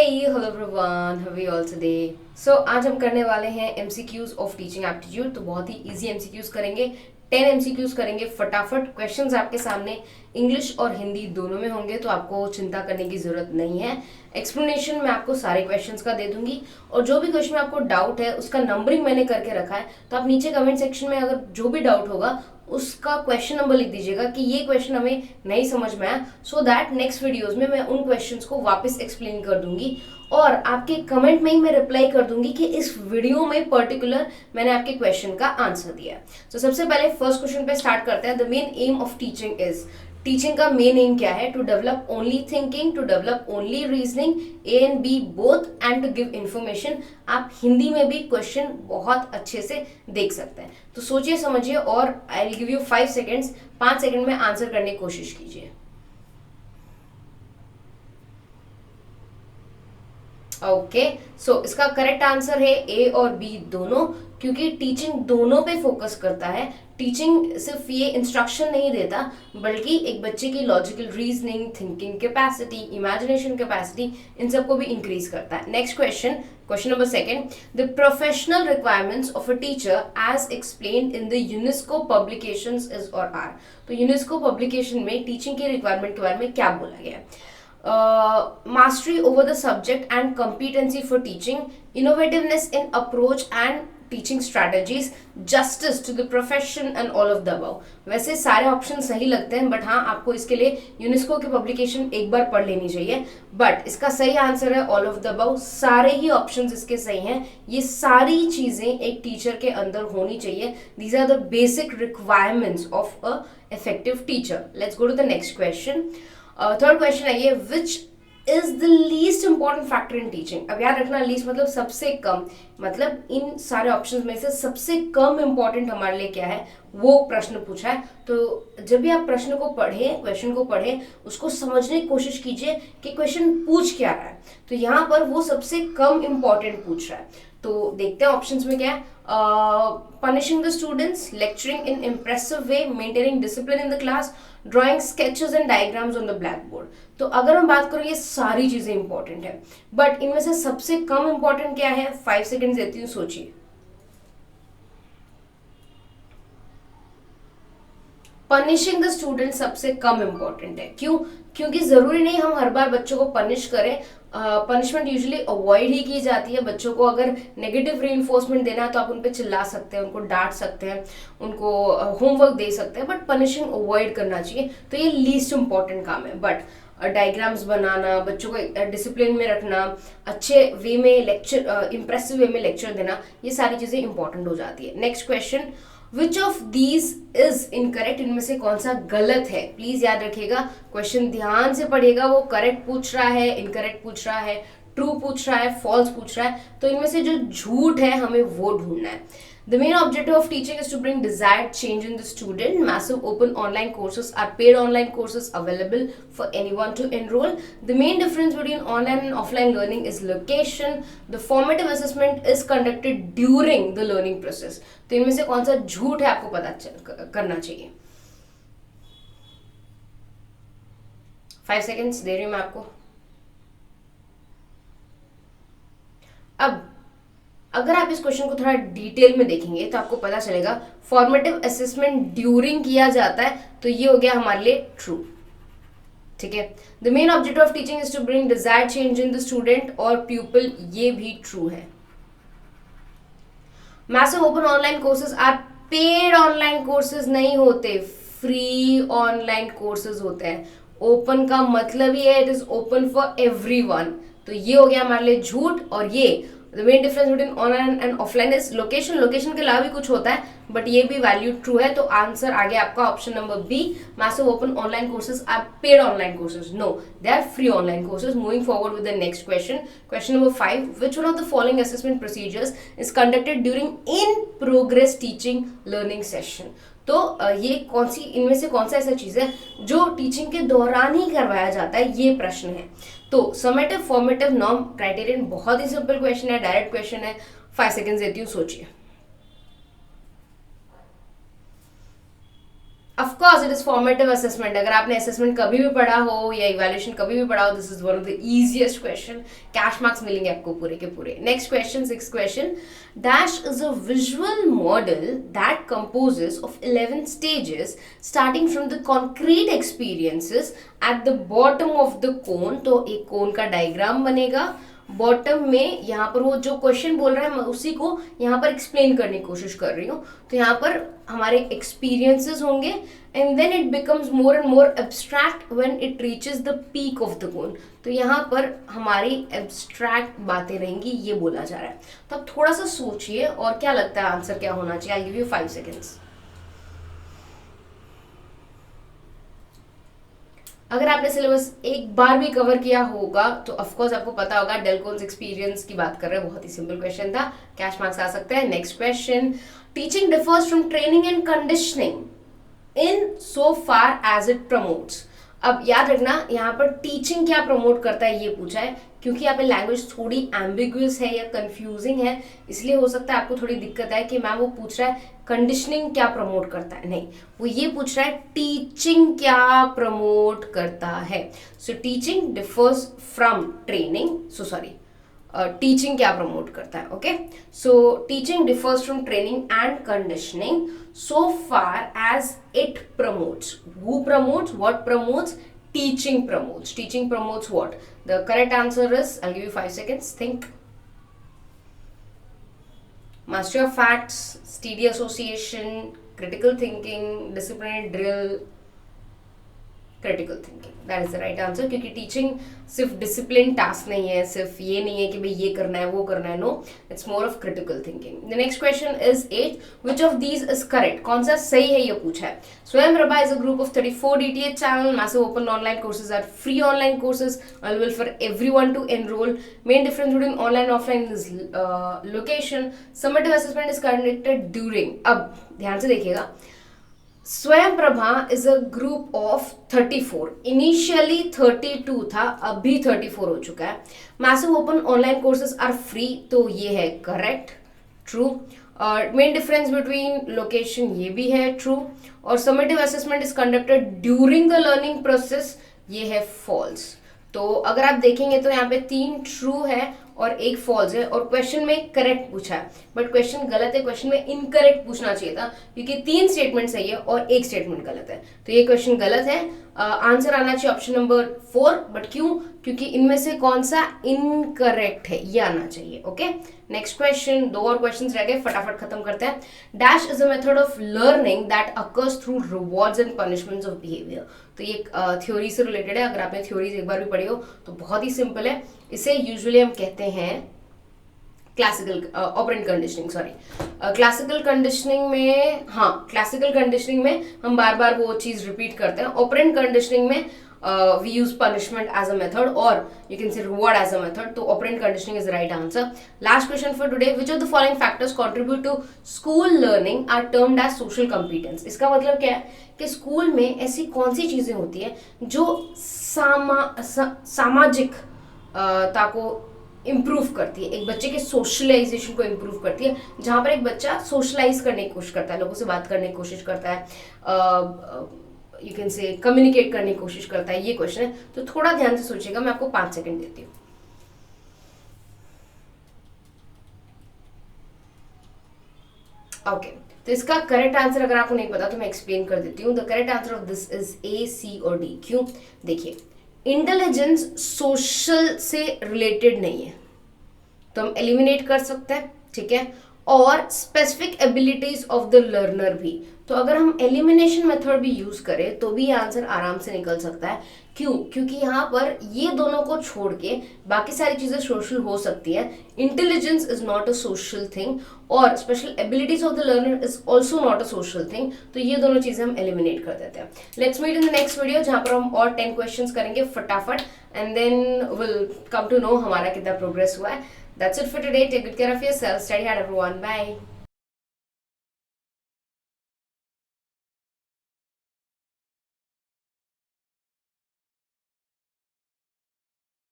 Hello everyone, how are you all today. So आज हम करने वाले हैं एमसीक्यूज ऑफ टीचिंग एप्टीट्यूड। तो बहुत ही इजी एमसीक्यूज करेंगे, 10 एमसीक्यूज करेंगे फटाफट। क्वेश्चंस आपके सामने इंग्लिश और हिंदी दोनों में होंगे, तो आपको चिंता करने की जरूरत नहीं है। एक्सप्लेनेशन मैं आपको सारे क्वेश्चंस का दे दूंगी, और जो भी क्वेश्चन में आपको डाउट है उसका नंबरिंग मैंने करके रखा है, तो आप नीचे कमेंट सेक्शन में अगर जो भी डाउट होगा उसका क्वेश्चन नंबर लिख दीजिएगा कि ये क्वेश्चन हमें नहीं समझ में आया, सो दैट नेक्स्ट वीडियोस में मैं उन क्वेश्चंस को वापस एक्सप्लेन कर दूंगी और आपके कमेंट में ही मैं रिप्लाई कर दूंगी कि इस वीडियो में पर्टिकुलर मैंने आपके क्वेश्चन का आंसर दिया। तो सबसे पहले फर्स्ट क्वेश्चन पे स्टार्ट करते हैं। The main aim of teaching is, teaching का मेन एम क्या है? To develop only thinking, to develop only reasoning, A and B both, and to give information. आप हिंदी में भी क्वेश्चन बहुत अच्छे से देख सकते हैं। तो सोचिए समझिए, और I will give you 5 seconds, 5 second में आंसर करने की कोशिश कीजिए। ओके, सो इसका करेक्ट आंसर है ए और बी दोनों, क्योंकि टीचिंग दोनों पे फोकस करता है। टीचिंग सिर्फ ये इंस्ट्रक्शन नहीं देता, बल्कि एक बच्चे की logical reasoning, thinking capacity, imagination capacity, इन सबको भी इंक्रीज करता है। Next question, question number second. The professional requirements of a teacher as explained in the UNESCO publications is और आर। तो यूनेस्को पब्लिकेशन में टीचिंग के रिक्वायरमेंट के बारे में क्या बोला गया है? Mastery over the subject and competency for teaching, innovativeness in approach and teaching strategies, justice to the profession and all of the above। वैसे सारे ऑप्शन सही लगते हैं, बट हाँ, आपको इसके लिए यूनेस्को की पब्लिकेशन एक बार पढ़ लेनी चाहिए। बट इसका सही आंसर है ऑल ऑफ द अबव। सारे ही ऑप्शंस इसके सही हैं। ये सारी चीजें एक टीचर के अंदर होनी चाहिए। These are the basic requirements of a effective teacher. Let's go to the next question. Third question है ये, which is the least important factor in teaching. अब याद रखना, लीस्ट मतलब सबसे कम, मतलब इन सारे ऑप्शंस में से सबसे कम इंपॉर्टेंट हमारे लिए क्या है, वो प्रश्न पूछा है। तो जब भी आप प्रश्न को पढ़ें, क्वेश्चन को पढ़ें, उसको समझने की कोशिश कीजिए कि क्वेश्चन पूछ क्या रहा है। तो यहाँ पर वो सबसे कम इंपॉर्टेंट पूछ रहा है। तो देखते हैं ऑप्शंस में क्या है। Punishing the students, lecturing in impressive way, maintaining discipline in the class, drawing sketches and diagrams on the black board. तो अगर हम बात करें, ये सारी चीजें इंपॉर्टेंट है, बट इनमें से सबसे कम इंपॉर्टेंट क्या है? 5 सेकेंड देती हूँ, सोचिए। पनिशिंग द स्टूडेंट सबसे कम इंपॉर्टेंट है। क्यों? क्योंकि जरूरी नहीं हम हर बार बच्चों को पनिश करें। पनिशमेंट यूजुअली अवॉइड ही की जाती है। बच्चों को अगर नेगेटिव रीइंफोर्समेंट देना है तो आप उन पे चिल्ला सकते हैं, उनको डांट सकते हैं, उनको होमवर्क दे सकते हैं, बट पनिशिंग अवॉइड करना चाहिए। तो ये लीस्ट इंपॉर्टेंट काम है। बट डायग्राम्स बनाना, बच्चों को डिसिप्लिन में रखना, अच्छे वे में लेक्चर, इंप्रेसिव वे में लेक्चर देना, ये सारी चीजें इंपॉर्टेंट हो जाती है। Next question, which of these is incorrect. इनमें से कौन सा गलत है? प्लीज याद रखिएगा, क्वेश्चन ध्यान से पढ़िएगा। वो करेक्ट पूछ रहा है, इनकरेक्ट पूछ रहा है, ट्रू पूछ रहा है, फॉल्स पूछ रहा है। तो इनमें से जो झूठ है हमें वो ढूंढना है। The main objective of teaching is to bring desired change in the student. Massive open online courses are paid online courses available for anyone to enroll. The main difference between online and offline learning is location. The formative assessment is conducted during the learning process. तो इनमें से कौन सा झूठ है आपको पता करना चाहिए। 5 सेकेंड्स दे रही हूं मैं आपको। अब अगर आप इस क्वेश्चन को थोड़ा डिटेल में देखेंगे तो आपको पता चलेगा, फॉर्मेटिव असेसमेंट ड्यूरिंग किया जाता है, तो ये हो गया हमारे लिए ट्रू। ठीक है। The main objective of teaching is to bring desired change in the student और प्यूपल, ये भी ट्रू है। Massive open online courses are paid online courses नहीं होते, फ्री ऑनलाइन कोर्सेज होते हैं। ओपन का मतलब ही है it is open for everyone. तो ये हो गया हमारे लिए झूठ। और ये The main difference between online and offline is location. Location के अलावा भी कुछ होता है, बट ये भी वैल्यू ट्रू है। तो आंसर आ गया आपका option number B, massive open online courses are paid online courses. No, they are free online courses. Moving forward with the next question, question number 5, which one of the following assessment procedures is conducted during in progress teaching learning session. तो ये कौन सी, इनमें से कौन सा ऐसा चीज है जो टीचिंग के दौरान ही करवाया जाता है, ये प्रश्न है। तो समेटिव, फॉर्मेटिव, नॉर्म, क्राइटेरियन, बहुत ही सिंपल क्वेश्चन है, डायरेक्ट क्वेश्चन है। 5 सेकेंड्स देती हूँ, सोचिए। Course it is formative assessment. अगर आपने असेसमेंट कभी भी पढ़ा हो या इवैल्यूएशन कभी भी पढ़ा हो, this is one of the easiest question. Cash marks मिलेंगे आपको पूरे के पूरे. Next question, 6th question. Dash is a visual model that composes of 11 stages starting from the concrete experiences at the bottom of the cone. तो एक कोन का diagram बनेगा bottom में. यहाँ पर वो जो क्वेश्चन बोल रहा है मैं उसी को यहाँ पर एक्सप्लेन करने की कोशिश कर रही हूँ. तो यहाँ पर हमारे एक्सपीरियंसेस होंगे and then it becomes more and more abstract when it reaches the peak of the cone. तो यहाँ पर हमारी एब्स्ट्रैक्ट बातें रहेंगी, ये बोला जा रहा है. तो आप थोड़ा सा सोचिए और क्या लगता है आंसर क्या होना चाहिए. I give you 5 seconds. अगर आपने सिलेबस एक बार भी कवर किया होगा तो ऑफकोर्स आपको पता होगा. डेलकोन्स एक्सपीरियंस की बात कर रहे हैं, बहुत ही सिंपल क्वेश्चन था, कैश मार्क्स आ सकते हैं. Next question. Teaching differs from training and conditioning in so far as it promotes. अब याद रखना यहाँ पर टीचिंग क्या प्रमोट करता है ये पूछा है, क्योंकि यहाँ पे लैंग्वेज थोड़ी एम्बिग्यूअस है या कंफ्यूजिंग है, इसलिए हो सकता है आपको थोड़ी दिक्कत है कि मैम वो पूछ रहा है कंडीशनिंग क्या प्रमोट करता है. नहीं, वो ये पूछ रहा है टीचिंग क्या प्रमोट करता है. So teaching differs from training, so sorry teaching क्या प्रमोट करता है. Okay, so teaching differs from training and conditioning so far as it promotes. Who promotes? What promotes? Teaching promotes. Teaching promotes what? The correct answer is, I'll give you 5 seconds, think. Mastery of facts, steady association, critical thinking, disciplinary drill, critical thinking. That is the right answer. क्योंकि teaching सिर्फ discipline task नहीं है, सिर्फ ये नहीं है कि भाई ये करना है वो करना है. No, it's more of critical thinking. The next question is 8. Which of these is correct. कौन सा सही है ये पूछा है. Swayam Prabha is a group of 34 DTH channel. Massive open online courses are free online courses available for everyone to enroll. Main difference between online and offline is location. Summative assessment is conducted during. अब ध्यान से देखिएगा. Swayam Prabha is a group of 34. Initially 32 था, अब भी 34 हो चुका है. Massive open online courses are free, तो ये है करेक्ट, ट्रू. और मेन डिफरेंस बिटवीन लोकेशन, ये भी है ट्रू. और summative assessment is conducted during the learning process, ये है फॉल्स. तो अगर आप देखेंगे तो यहाँ पे 3 ट्रू है और 1 फॉल्स है, और क्वेश्चन में करेक्ट पूछा है बट क्वेश्चन गलत है. क्वेश्चन में इनकरेक्ट पूछना चाहिए था क्योंकि 3 स्टेटमेंट सही है और 1 स्टेटमेंट गलत है. तो ये क्वेश्चन गलत है. आंसर आना चाहिए ऑप्शन नंबर 4. बट क्यों? क्योंकि इनमें से कौन सा इनकरेक्ट है ये आना चाहिए. Okay, next question. 2 और क्वेश्चन रह गए, फटाफट खत्म करते हैं. Dash is a method of learning that occurs through rewards and punishments of behaviour. तो ये थ्योरी से रिलेटेड है. अगर आपने थ्योरीज एक बार भी पढ़ी हो तो बहुत ही सिंपल है. इसे यूजुअली हम कहते हैं classical operant conditioning. Sorry, classical conditioning में, हाँ क्लासिकल कंडीशनिंग में हम बार बार वो चीज रिपीट करते हैं. ऑपरेंट कंडीशनिंग में we use punishment as a method, or you can say reward as a method. So operant conditioning is the right answer. Last question for today. Which of the following factors contribute to school learning are termed as social competence? इसका मतलब क्या है कि school में ऐसी कौन सी चीजें होती है जो सामाजिक ताको इम्प्रूव करती है, एक बच्चे के सोशलाइजेशन को इम्प्रूव करती है. जहाँ पर एक बच्चा सोशलाइज करने की कोशिश करता है, लोगों से बात करने की कोशिश करता है, यू कैन से कम्युनिकेट करने की कोशिश करता है. ये क्वेश्चन है, तो थोड़ा ध्यान से सोचिएगा. मैं आपको 5 सेकंड देती हूँ. ओके, तो इसका करेक्ट आंसर अगर आपको नहीं पता तो मैं एक्सप्लेन कर देती हूँ. The correct answer of this is A, C और D. क्यों? देखिए, इंटेलिजेंस सोशल से रिलेटेड नहीं है तो हम एलिमिनेट कर सकते हैं, ठीक है. और specific abilities of the learner भी. तो अगर हम एलिमिनेशन मेथड भी यूज करें तो भी आंसर आराम से निकल सकता है. क्यों? क्योंकि यहाँ पर ये दोनों को छोड़ के बाकी सारी चीजें सोशल हो सकती है. Intelligence is not a social thing और special abilities of the learner is also not a social thing. तो ये दोनों चीजें हम एलिमिनेट कर देते हैं. Let's meet in the next video जहां पर हम और 10 क्वेश्चंस करेंगे फटाफट, and then will come to know हमारा कितना प्रोग्रेस हुआ है. That's it for today. Take good care of yourself. Study hard, everyone. Bye.